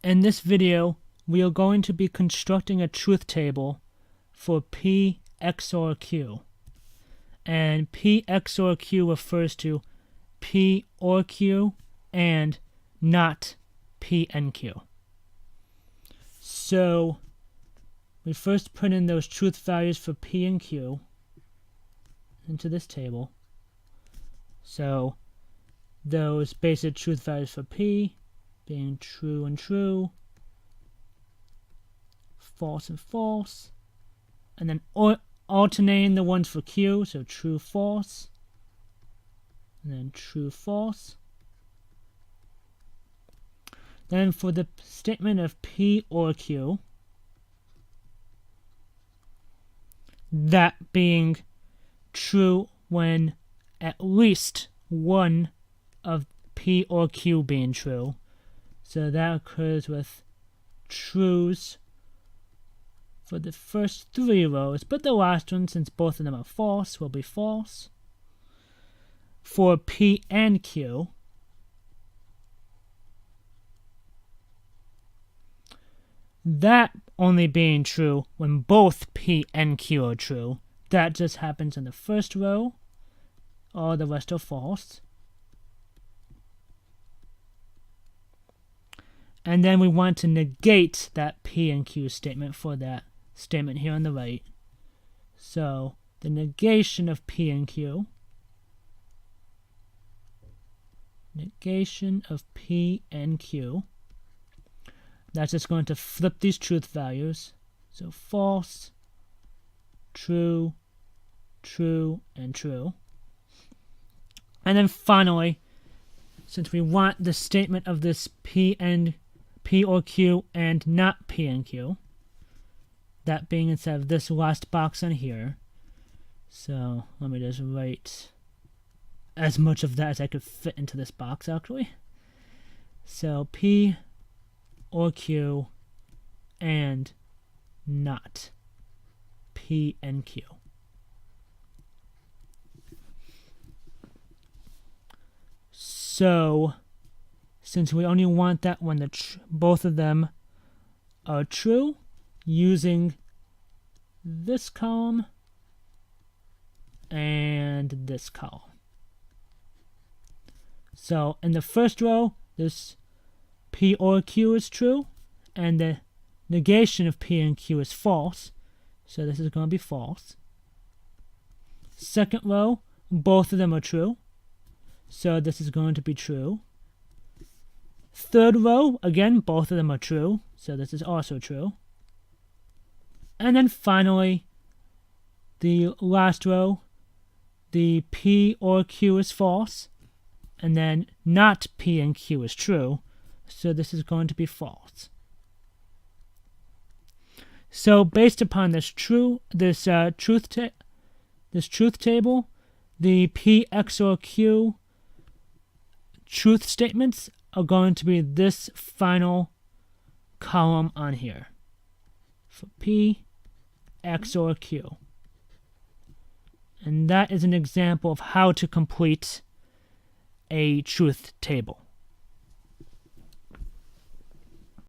In this video, we are going to be constructing a truth table for P XOR Q. And P XOR Q refers to P or Q and not P and Q. So we first put in those truth values for P and Q into this table. So those basic truth values for P being true and true, false and false, and then alternating the ones for Q, so true, false, and then true, false. Then for the statement of P or Q, that being true when at least one of P or Q being true. So that occurs with trues for the first three rows, but the last one, since both of them are false, will be false. For P and Q, that only being true when both P and Q are true. That just happens in the first row. All the rest are false. And then we want to negate that P and Q statement for that statement here on the right. So the negation of P and Q, negation of P and Q, that's just going to flip these truth values. So false, true, true, and true. And then finally, since we want the statement of this P or Q and not P and Q, that being instead of this last box on here. So let me just write as much of that as I could fit into this box actually. So P or Q and not P and Q. So since we only want that when both of them are true, using this column and this column. So in the first row, this P or Q is true, and the negation of P and Q is false. So this is going to be false. Second row, both of them are true. So this is going to be true. Third row, again, both of them are true. So this is also true. And then finally, the last row, the P or Q is false. And then not P and Q is true. So this is going to be false. So based upon this truth table, the P XOR Q truth statements are going to be this final column on here for P XOR Q. And that is an example of how to complete a truth table.